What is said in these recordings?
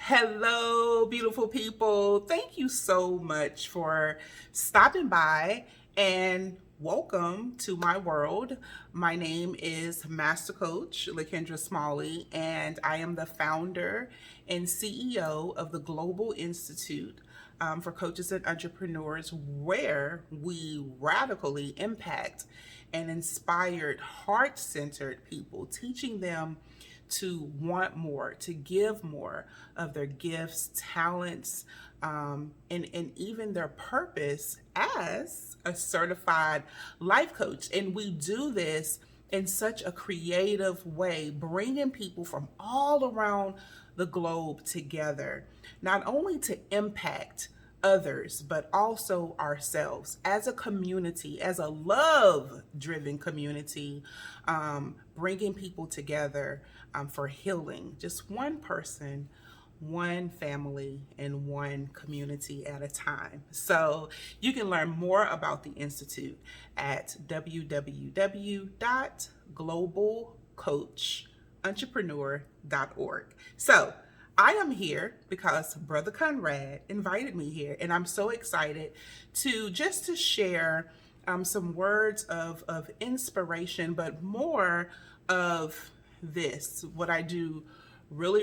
Hello, beautiful people. Thank you so much for stopping by and welcome to my world. My name is Master Coach Lakendra Smalley, and I am the founder and CEO of the Global Institute for Coaches and Entrepreneurs, where we radically impact and inspired heart centered people, teaching them to want more, to give more of their gifts, talents, and even their purpose as a certified life coach. And we do this in such a creative way, bringing people from all around the globe together, not only to impact others, but also ourselves as a community, as a love driven community, bringing people together for healing, just one person, one family, and one community at a time. So you can learn more about the Institute at www.globalcoachentrepreneur.org. So I am here because Brother Conrad invited me here, and I'm so excited to share some words of inspiration, but more of this, what I do really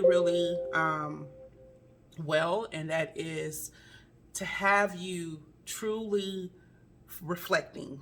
well, and that is to have you truly reflecting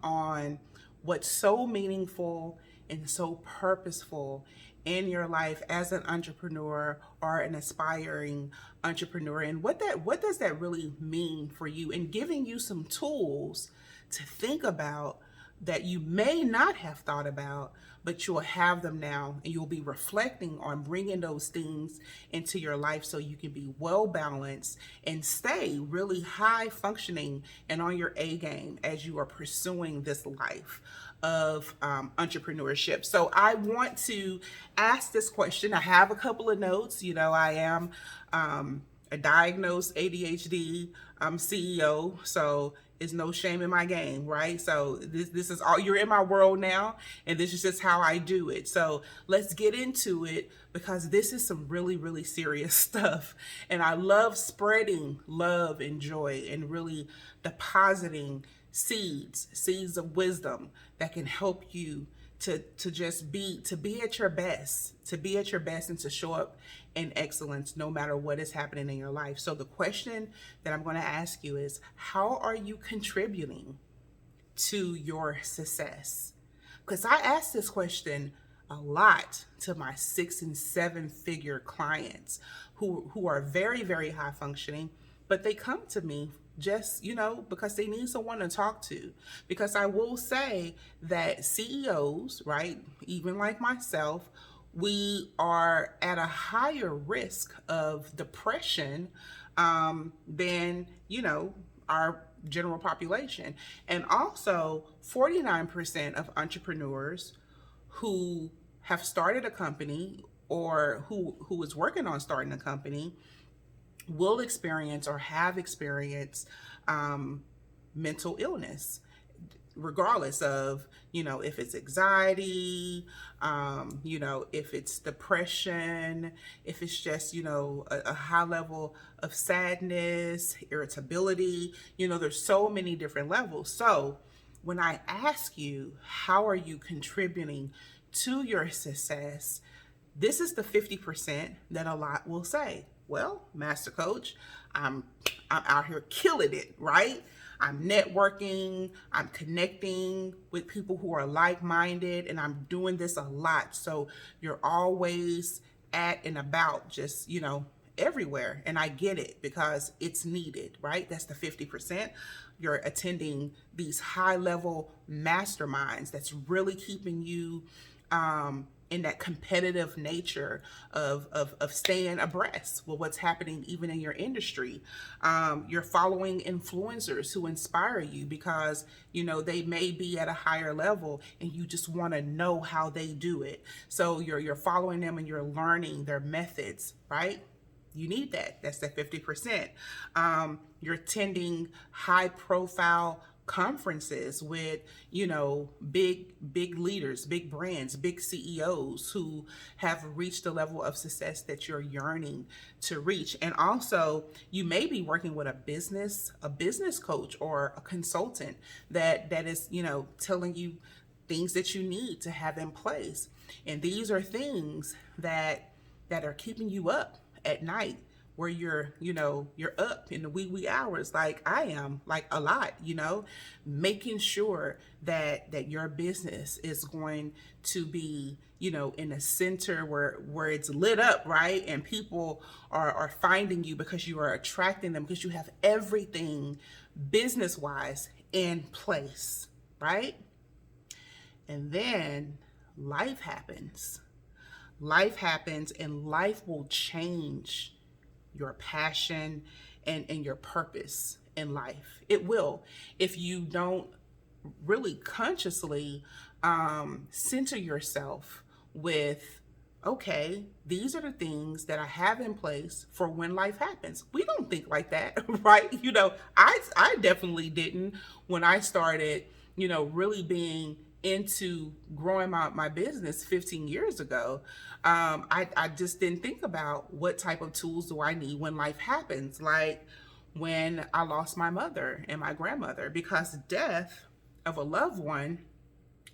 on what's so meaningful and so purposeful in your life as an entrepreneur or an aspiring entrepreneur, and what does that really mean for you, and giving you some tools to think about that you may not have thought about, but you'll have them now, and you'll be reflecting on bringing those things into your life so you can be well balanced and stay really high functioning and on your A game as you are pursuing this life of entrepreneurship. So I want to ask this question. I have a couple of notes. I am a diagnosed ADHD CEO, so is no shame in my game, right? So this is all, you're in my world now, and this is just how I do it. So let's get into it, because this is some really serious stuff, and I love spreading love and joy and really depositing seeds of wisdom that can help you to just be at your best, and to show up in excellence no matter what is happening in your life. So the question that I'm going to ask you is, how are you contributing to your success? Because I ask this question a lot to my 6 and 7 figure clients who are very high functioning, but they come to me just because they need someone to talk to. Because I will say that CEOs, right, even like myself, we are at a higher risk of depression than our general population. And also 49% of entrepreneurs who have started a company, or who is working on starting a company, will experience or have experienced mental illness, regardless of if it's anxiety, if it's depression, if it's just a high level of sadness, irritability. There's so many different levels. So when I ask you, how are you contributing to your success, this is the 50% that a lot will say, well, Master Coach, I'm out here killing it, right? I'm networking, I'm connecting with people who are like-minded, and I'm doing this a lot. So you're always at and about, just, everywhere. And I get it, because it's needed, right? That's the 50%. You're attending these high-level masterminds that's really keeping you in that competitive nature of staying abreast with what's happening even in your industry. You're following influencers who inspire you, because they may be at a higher level and you just want to know how they do it. So you're following them and you're learning their methods, right? You need that. That's that 50%. You're attending high profile conferences with, big leaders, big brands, big CEOs who have reached the level of success that you're yearning to reach. And also, you may be working with a business coach or a consultant that is, telling you things that you need to have in place. And these are things that are keeping you up at night, where you're up in the wee hours, like I am, like a lot, making sure that your business is going to be, in a center where it's lit up, right? And people are finding you because you are attracting them, because you have everything business wise in place, right? And then life happens. Life happens, and life will change your passion and your purpose in life. It will, if you don't really consciously center yourself with, okay, these are the things that I have in place for when life happens. We don't think like that, right? I definitely didn't when I started, really being into growing my business 15 years ago. I just didn't think about what type of tools do I need when life happens, like when I lost my mother and my grandmother, because death of a loved one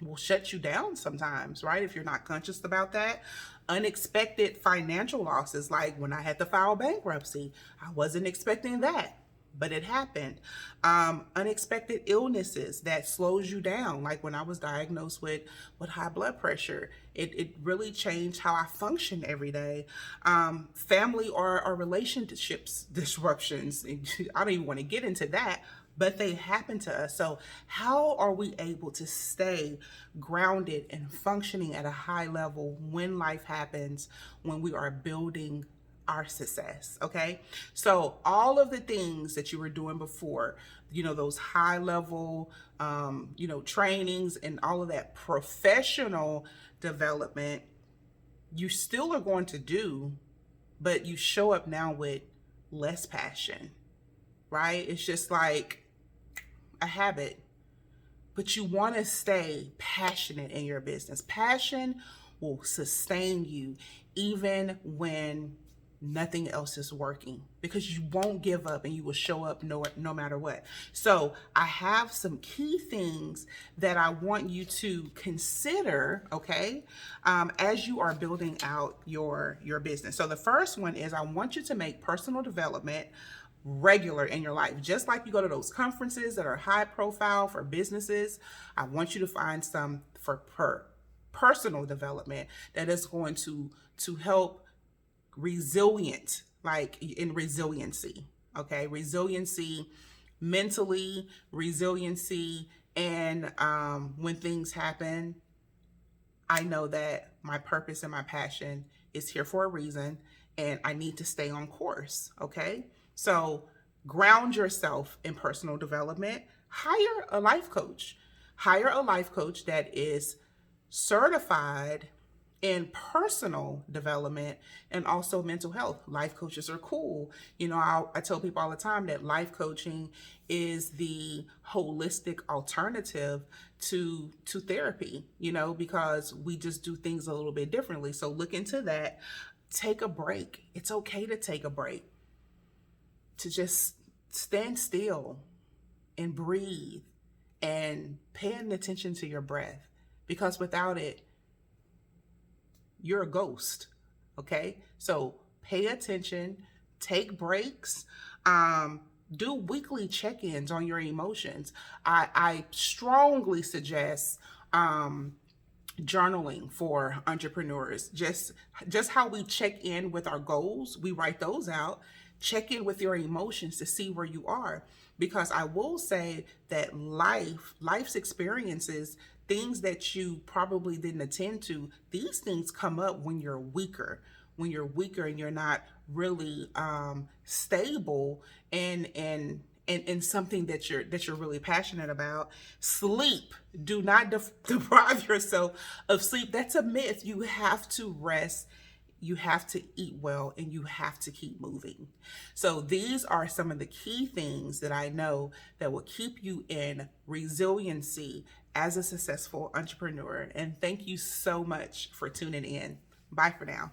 will shut you down sometimes, right? If you're not conscious about that. Unexpected financial losses, like when I had to file bankruptcy, I wasn't expecting that, but it happened. Unexpected illnesses that slows you down, like when I was diagnosed with high blood pressure, it really changed how I function every day. Family or relationships disruptions, I don't even want to get into that, but they happen to us. So how are we able to stay grounded and functioning at a high level when life happens, when we are building our success? Okay, so all of the things that you were doing before, those high level trainings and all of that professional development, you still are going to do, but you show up now with less passion, right? It's just like a habit, but you want to stay passionate in your business. Passion will sustain you even when nothing else is working, because you won't give up and you will show up no matter what. So I have some key things that I want you to consider, okay, as you are building out your business. So the first one is, I want you to make personal development regular in your life. Just like you go to those conferences that are high profile for businesses, I want you to find some for personal development that is going to help resilient, like in resiliency, okay? Resiliency mentally, resiliency, and when things happen, I know that my purpose and my passion is here for a reason, and I need to stay on course, okay? So ground yourself in personal development. Hire a life coach. Hire a life coach that is certified in personal development and also mental health. Life coaches are cool. I tell people all the time that life coaching is the holistic alternative to therapy, because we just do things a little bit differently. So look into that. Take a break. It's okay to take a break, to just stand still and breathe and paying attention to your breath, because without it, you're a ghost. Okay, so pay attention, take breaks, do weekly check-ins on your emotions. I strongly suggest journaling for entrepreneurs. Just how we check in with our goals, we write those out. Check in with your emotions to see where you are, because I will say that life's experiences, things that you probably didn't attend to, these things come up when you're weaker, and you're not really stable in something that you're really passionate about. Sleep. Do not deprive yourself of sleep. That's a myth. You have to rest you have to eat well, and you have to keep moving. So these are some of the key things that I know that will keep you in resiliency as a successful entrepreneur. And thank you so much for tuning in. Bye for now.